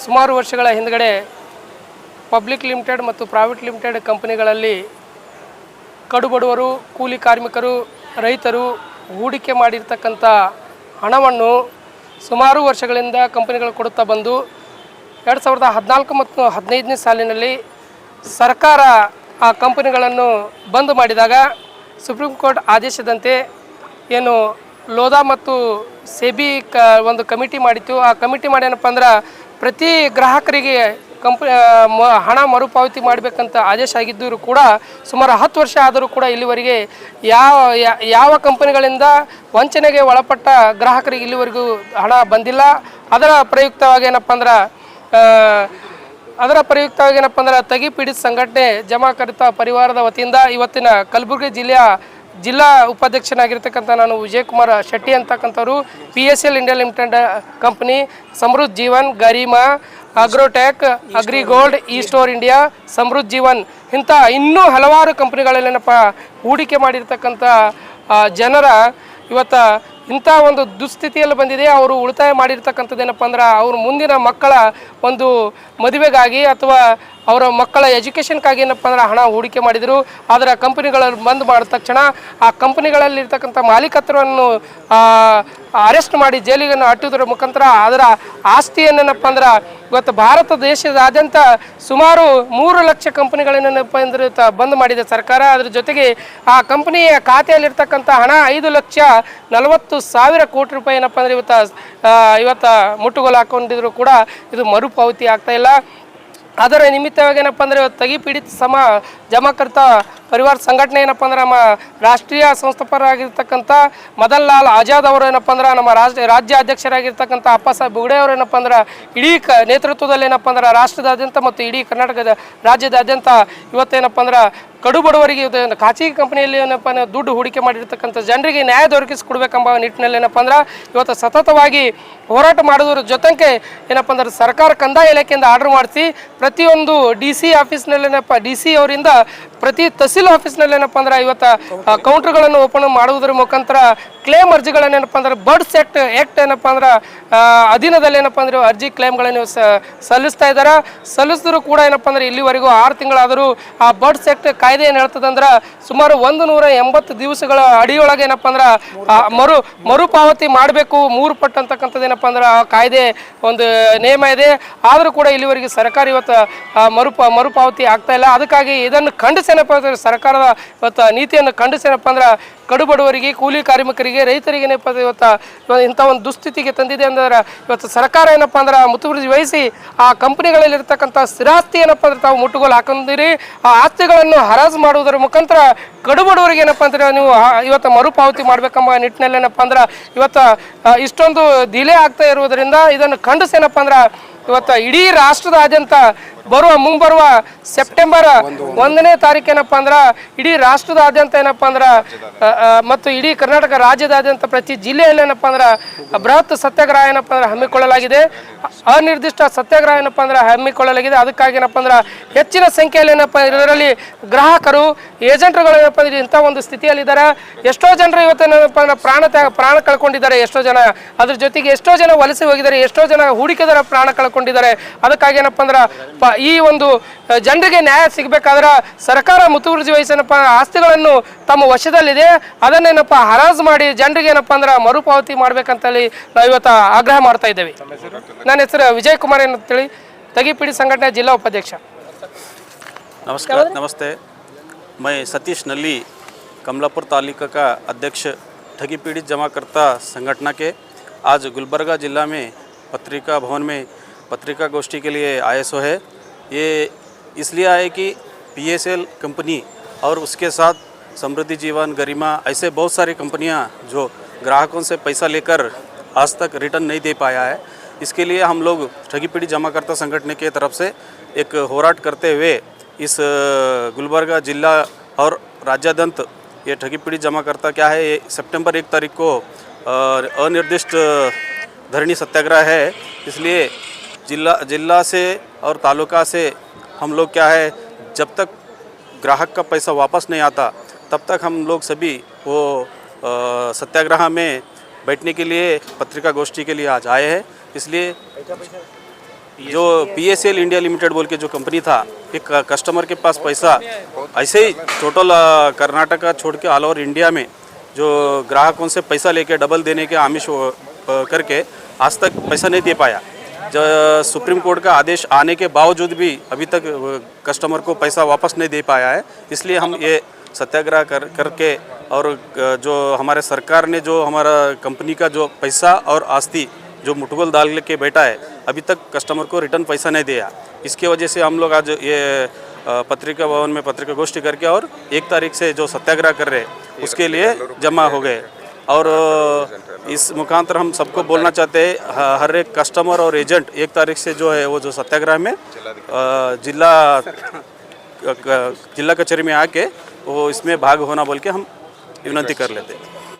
ಸುಮಾರು ವರ್ಷಗಳ ಹಿಂದ್ಗಡೆ ಪಬ್ಲಿಕ್ ಲಿಮಿಟೆಡ್ ಮತ್ತು ಪ್ರೈವೇಟ್ ಲಿಮಿಟೆಡ್ ಕಂಪನಿಗಳಲ್ಲಿ ಕಡುಬಡವರು, ಕೂಲಿ ಕಾರ್ಮಿಕರು, ರೈತರು ಹೂಡಿಕೆ ಮಾಡಿರ್ತಕ್ಕಂಥ ಹಣವನ್ನು ಸುಮಾರು ವರ್ಷಗಳಿಂದ ಕಂಪನಿಗಳು ಕೊಡುತ್ತಾ ಬಂದು 2014 ಮತ್ತು 15ನೇ ಸಾಲಿನಲ್ಲಿ ಸರ್ಕಾರ ಆ ಕಂಪನಿಗಳನ್ನು ಬಂದ್ ಮಾಡಿದಾಗ ಸುಪ್ರೀಂ ಕೋರ್ಟ್ ಆದೇಶದಂತೆ ಏನು ಲೋಧಾ ಮತ್ತು ಸೆಬಿ ಒಂದು ಕಮಿಟಿ ಮಾಡಿತ್ತು. ಆ ಕಮಿಟಿ ಮಾಡಿ ಏನಪ್ಪ ಅಂದ್ರೆ ಪ್ರತಿ ಗ್ರಾಹಕರಿಗೆ ಹಣ ಮರುಪಾವತಿ ಮಾಡಬೇಕಂತ ಆದೇಶ ಆಗಿದ್ದರೂ ಕೂಡ ಸುಮಾರು 10 ವರ್ಷ ಆದರೂ ಕೂಡ ಇಲ್ಲಿವರೆಗೆ ಯಾವ ಕಂಪನಿಗಳಿಂದ ವಂಚನೆಗೆ ಒಳಪಟ್ಟ ಗ್ರಾಹಕರಿಗೆ ಇಲ್ಲಿವರೆಗೂ ಹಣ ಬಂದಿಲ್ಲ. ಅದರ ಪ್ರಯುಕ್ತವಾಗಿ ಏನಪ್ಪ ಅಂದ್ರೆ ತಗಿ ಪೀಡಿತ ಸಂಘಟನೆ ಜಮಾಕರ್ತ ಪರಿವಾರದ ವತಿಯಿಂದ ಇವತ್ತಿನ ಕಲಬುರಗಿ ಜಿಲ್ಲಾ ಉಪಾಧ್ಯಕ್ಷನಾಗಿರ್ತಕ್ಕಂಥ ನಾನು ವಿಜಯಕುಮಾರ್ ಶೆಟ್ಟಿ ಅಂತಕ್ಕಂಥವ್ರು PSL India limited company, Samruddha Jeevan, Garima, agrotech, Agrigold, ಈ ಸ್ಟೋರ್ ಇಂಡಿಯಾ, ಸಮೃದ್ಧ ಜೀವನ್ ಇಂಥ ಇನ್ನೂ ಹಲವಾರು ಕಂಪನಿಗಳಲ್ಲೇನಪ್ಪ ಹೂಡಿಕೆ ಮಾಡಿರ್ತಕ್ಕಂಥ ಜನರ ಇವತ್ತು ಇಂಥ ಒಂದು ದುಸ್ಥಿತಿಯಲ್ಲಿ ಬಂದಿದೆ. ಅವರು ಉಳಿತಾಯ ಮಾಡಿರ್ತಕ್ಕಂಥದ್ದೇನಪ್ಪ ಅಂದ್ರೆ ಅವ್ರ ಮುಂದಿನ ಮಕ್ಕಳ ಒಂದು ಮದುವೆಗಾಗಿ ಅಥವಾ ಅವರ ಮಕ್ಕಳ ಎಜುಕೇಷನ್ಗಾಗಿ ಏನಪ್ಪ ಅಂದ್ರೆ ಹಣ ಹೂಡಿಕೆ ಮಾಡಿದರು. ಅದರ ಕಂಪನಿಗಳಲ್ಲಿ ಬಂದ್ ಮಾಡಿದ ತಕ್ಷಣ ಆ ಕಂಪನಿಗಳಲ್ಲಿರ್ತಕ್ಕಂಥ ಮಾಲೀಕತ್ವವನ್ನು ಅರೆಸ್ಟ್ ಮಾಡಿ ಜೈಲಿಗೆ ಅಟ್ಟುವುದರ ಮುಖಾಂತರ ಅದರ ಆಸ್ತಿಯನ್ನೇನಪ್ಪ ಅಂದ್ರೆ ಇವತ್ತು ಭಾರತ ದೇಶದಾದ್ಯಂತ ಸುಮಾರು 3 ಲಕ್ಷ ಕಂಪನಿಗಳನ್ನೇನಪ್ಪ ಅಂದ್ರೆ ಬಂದ್ ಮಾಡಿದೆ ಸರ್ಕಾರ. ಅದ್ರ ಜೊತೆಗೆ ಆ ಕಂಪನಿಯ ಖಾತೆಯಲ್ಲಿರ್ತಕ್ಕಂಥ ಹಣ 5,40,000 ಕೋಟಿ ರೂಪಾಯಿ ಏನಪ್ಪ ಅಂದ್ರೆ ಇವತ್ತು ಮುಟ್ಟುಗೋಲು ಹಾಕೊಂಡಿದ್ರು ಕೂಡ ಇದು ಮರುಪಾವತಿ ಆಗ್ತಾ ಇಲ್ಲ. ಅದರ ನಿಮಿತ್ತವಾಗಿ ಏನಪ್ಪ ಅಂದರೆ ತಗಿ ಪೀಡಿತ ಜಮಾಕರ್ತ ಪರಿವಾರ ಸಂಘಟನೆ ಏನಪ್ಪ ಅಂದ್ರೆ ನಮ್ಮ ರಾಷ್ಟ್ರೀಯ ಸಂಸ್ಥಾಪಕರಾಗಿರ್ತಕ್ಕಂಥ ಮದನ್ ಲಾಲ್ ಆಜಾದ್ ಅವರು ಏನಪ್ಪ ಅಂದ್ರೆ ನಮ್ಮ ರಾಜ್ಯ ಅಧ್ಯಕ್ಷರಾಗಿರ್ತಕ್ಕಂಥ ಅಪ್ಪಸಾಹೇಬ್ ಬುಗಡೆ ಅವರು ಏನಪ್ಪ ಅಂದ್ರೆ ಇಡೀ ನೇತೃತ್ವದಲ್ಲಿ ಏನಪ್ಪ ಅಂದ್ರೆ ರಾಷ್ಟ್ರದಾದ್ಯಂತ ಮತ್ತು ಇಡೀ ಕರ್ನಾಟಕದ ರಾಜ್ಯದಾದ್ಯಂತ ಇವತ್ತೇನಪ್ಪ ಅಂದ್ರೆ ಕಡುಬಡವರಿಗೆ ಖಾಸಗಿ ಕಂಪನಿಯಲ್ಲಿ ಏನಪ್ಪ ಅಂದ್ರೆ ದುಡ್ಡು ಹೂಡಿಕೆ ಮಾಡಿರ್ತಕ್ಕಂಥ ಜನರಿಗೆ ನ್ಯಾಯ ದೊರಕಿಸಿಕೊಡ್ಬೇಕೆಂಬ ನಿಟ್ಟಿನಲ್ಲಿ ಏನಪ್ಪ ಅಂದ್ರೆ ಇವತ್ತು ಸತತವಾಗಿ ಹೋರಾಟ ಮಾಡೋದ್ರ ಜೊತೆಗೆ ಏನಪ್ಪ ಅಂದ್ರೆ ಸರ್ಕಾರ ಕಂದಾಯ ಇಲಾಖೆಯಿಂದ ಆರ್ಡರ್ ಮಾಡಿಸಿ ಪ್ರತಿಯೊಂದು DC ಆಫೀಸ್ನಲ್ಲೇನಪ್ಪ DC ಅವರಿಂದ ಪ್ರತಿ ತಹಸೀಲ್ ಆಫೀಸ್ನಲ್ಲಿ ಏನಪ್ಪ ಅಂದ್ರೆ ಇವತ್ತು ಕೌಂಟರ್ಗಳನ್ನು ಓಪನ್ ಮಾಡುವುದರ ಮುಖಾಂತರ ಕ್ಲೇಮ್ ಅರ್ಜಿಗಳನ್ನೇನಪ್ಪ ಅಂದ್ರೆ ಬರ್ಡ್ಸ್ ಆ್ಯಕ್ಟ್ ಏನಪ್ಪ ಅಂದ್ರೆ ಅಧೀನದಲ್ಲಿ ಏನಪ್ಪ ಅಂದ್ರೆ ಅರ್ಜಿ ಕ್ಲೇಮ್ಗಳನ್ನು ಸಲ್ಲಿಸ್ತಾ ಇದ್ದಾರೆ. ಸಲ್ಲಿಸಿದ್ರು ಕೂಡ ಏನಪ್ಪ ಅಂದ್ರೆ ಇಲ್ಲಿವರೆಗೂ 6 ತಿಂಗಳಾದರೂ ಆ ಬರ್ಡ್ಸ್ ಆ್ಯಕ್ಟ್ ಕಾಯ್ದೆ ಏನು ಹೇಳ್ತದಂದ್ರೆ ಸುಮಾರು 180 ದಿವಸಗಳ ಅಡಿಯೊಳಗೆ ಏನಪ್ಪ ಅಂದ್ರೆ ಮರುಪಾವತಿ ಮಾಡಬೇಕು 3 ಪಟ್ಟು ಅಂತಕ್ಕಂಥದ್ದು ಏನಪ್ಪ ಅಂದ್ರೆ ಆ ಕಾಯ್ದೆ ಒಂದು ನಿಯಮ ಇದೆ. ಆದರೂ ಕೂಡ ಇಲ್ಲಿವರೆಗೆ ಸರ್ಕಾರ ಇವತ್ತು ಮರುಪಾವತಿ ಆಗ್ತಾ ಇಲ್ಲ. ಅದಕ್ಕಾಗಿ ಇದನ್ನು ಖಂಡಿಸೇನಪ್ಪ ಅಂದ್ರೆ ಸರ್ಕಾರದ ಇವತ್ತು ನೀತಿಯನ್ನು ಖಂಡಿಸೇನಪ್ಪ ಅಂದ್ರೆ ಕಡುಬಡವರಿಗೆ, ಕೂಲಿ ಕಾರ್ಮಿಕರಿಗೆ, ರೈತರಿಗೆ ಏನಪ್ಪ ಇವತ್ತು ಇಂಥ ಒಂದು ದುಸ್ಥಿತಿಗೆ ತಂದಿದೆ ಅಂದ್ರೆ ಇವತ್ತು ಸರ್ಕಾರ ಏನಪ್ಪ ಅಂದ್ರೆ ಮುತುವರ್ಜಿ ವಹಿಸಿ ಆ ಕಂಪನಿಗಳಲ್ಲಿರ್ತಕ್ಕಂಥ ಸ್ಥಿರಾಸ್ತಿ ಏನಪ್ಪ ಅಂದ್ರೆ ತಾವು ಮುಟ್ಟುಗೋಲು ಹಾಕೊಂಡಿರಿ. ಆ ಆಸ್ತಿಗಳನ್ನು ಹರಾಜು ಮಾಡುವುದರ ಮುಖಾಂತರ ಕಡುಬಡವರಿಗೆ ಏನಪ್ಪ ಅಂದ್ರೆ ನೀವು ಇವತ್ತು ಮರುಪಾವತಿ ಮಾಡಬೇಕೆಂಬ ನಿಟ್ಟಿನಲ್ಲಿ ಏನಪ್ಪ ಅಂದ್ರೆ ಇವತ್ತು ಇಷ್ಟೊಂದು ಡಿಲೇ ಆಗ್ತಾ ಇರುವುದರಿಂದ ಇದನ್ನು ಖಂಡಿಸೇನಪ್ಪ ಅಂದ್ರೆ ಇವತ್ತು ಇಡೀ ರಾಷ್ಟ್ರದಾದ್ಯಂತ ಮುಂಬರುವ ಸೆಪ್ಟೆಂಬರ್ 1ನೇ ತಾರೀಕೇನಪ್ಪ ಅಂದ್ರೆ ಇಡೀ ರಾಷ್ಟ್ರದಾದ್ಯಂತ ಏನಪ್ಪ ಅಂದ್ರೆ ಮತ್ತು ಇಡೀ ಕರ್ನಾಟಕ ರಾಜ್ಯದಾದ್ಯಂತ ಪ್ರತಿ ಜಿಲ್ಲೆಯಲ್ಲಿ ಏನಪ್ಪ ಅಂದ್ರೆ ಬೃಹತ್ ಸತ್ಯಾಗ್ರಹ ಏನಪ್ಪ ಅಂದ್ರೆ ಹಮ್ಮಿಕೊಳ್ಳಲಾಗಿದೆ. ಅನಿರ್ದಿಷ್ಟ ಸತ್ಯಾಗ್ರಹ ಏನಪ್ಪ ಅಂದ್ರೆ ಹಮ್ಮಿಕೊಳ್ಳಲಾಗಿದೆ. ಅದಕ್ಕಾಗಿ ಏನಪ್ಪ ಅಂದ್ರೆ ಹೆಚ್ಚಿನ ಸಂಖ್ಯೆಯಲ್ಲಿ ಏನಪ್ಪ ಇದರಲ್ಲಿ ಗ್ರಾಹಕರು, ಏಜೆಂಟ್ರುಗಳು ಏನಪ್ಪ ಅಂದ್ರೆ ಇಂಥ ಒಂದು ಸ್ಥಿತಿಯಲ್ಲಿದ್ದಾರೆ. ಎಷ್ಟೋ ಜನರು ಇವತ್ತೇನಪ್ಪ ಅಂದ್ರೆ ಪ್ರಾಣ ಕಳ್ಕೊಂಡಿದ್ದಾರೆ. ಎಷ್ಟೋ ಜನ ಅದ್ರ ಜೊತೆಗೆ ಎಷ್ಟೋ ಜನ ವಲಸೆ ಹೋಗಿದ್ದಾರೆ. ಎಷ್ಟೋ ಜನ ಹೂಡಿಕೆದಾರ ಪ್ರಾಣ ಕಳ್ಕೊಂಡಿದ್ದಾರೆ. ಅದಕ್ಕಾಗಿ ಏನಪ್ಪ ಅಂದ್ರೆ ಈ ಒಂದು ಜನರಿಗೆ ನ್ಯಾಯ ಸಿಗಬೇಕಾದ್ರೆ ಸರ್ಕಾರ ಮುತುವರ್ಜಿ ವಹಿಸೇನಪ್ಪ ಆಸ್ತಿಗಳನ್ನು ತಮ್ಮ ವಶದಲ್ಲಿದೆ. ಅದನ್ನೇನಪ್ಪ ಹರಾಜು ಮಾಡಿ ಜನರಿಗೆ ಏನಪ್ಪ ಅಂದ್ರೆ ಮರುಪಾವತಿ ಮಾಡ್ಬೇಕಂತೇಳಿ ನಾವು ಇವತ್ತು ಆಗ್ರಹ ಮಾಡ್ತಾ ಇದ್ದೇವೆ. ನನ್ನ ಹೆಸರು ವಿಜಯಕುಮಾರ್ ಅಂತೇಳಿ, ತಗಿ ಪೀಡಿತ ಸಂಘಟನೆ जिला उपाध्यक्ष। नमस्कार, नमस्ते। मैं सतीश नल्ली, कमलापुर तालुका का अध्यक्ष ठगी पीड़ित जमाकर्ता संगठन के आज गुलबर्गा जिला में पत्रिका भवन में पत्रिका गोष्ठी के लिए आए सो है। ये इसलिए आए कि PSL कंपनी और उसके साथ समृद्धि जीवन, गरिमा, ऐसे बहुत सारी कंपनियां जो ग्राहकों से पैसा लेकर आज तक रिटर्न नहीं दे पाया है। इसके लिए हम लोग ठगी पीड़ित जमाकर्ता संगठन के तरफ से एक होराट करते हुए इस गुलबर्गा जिला और राज्याद्यंत ये ठगी पीड़ित जमाकर्ता क्या है, ये सितंबर 1 तारीख को अनिर्दिष्ट धरनी सत्याग्रह है। इसलिए जिला से और तालुका से हम लोग क्या है, जब तक ग्राहक का पैसा वापस नहीं आता तब तक हम लोग सभी वो सत्याग्रह में बैठने के लिए पत्रिका गोष्ठी के लिए आज आए हैं। इसलिए जो PSL इंडिया लिमिटेड बोल के जो कंपनी था, एक कस्टमर के पास पैसा ऐसे ही टोटल कर्नाटका छोड़ के ऑल ओवर इंडिया में जो ग्राहकों से पैसा लेके डबल देने के आमिष करके आज तक पैसा नहीं दे पाया। जो सुप्रीम कोर्ट का आदेश आने के बावजूद भी अभी तक कस्टमर को पैसा वापस नहीं दे पाया है। इसलिए हम ये सत्याग्रह करके और जो हमारे सरकार ने जो हमारा कंपनी का जो पैसा और आस्ती जो मुठगोल डाल के बैठा है, अभी तक कस्टमर को रिटर्न पैसा नहीं दिया। इसके वजह से हम लोग आज ये पत्रिका भवन में पत्रिका गोष्ठी करके और 1 तारीख से जो सत्याग्रह कर रहे हैं उसके लिए जमा हो गए। और इस मुखांतर हम सबको बोलना चाहते हैं, हर एक कस्टमर और एजेंट 1 तारीख से जो है वो जो सत्याग्रह में जिला कचहरी में आके वो इसमें भाग होना बोल के हम विनती कर लेते हैं।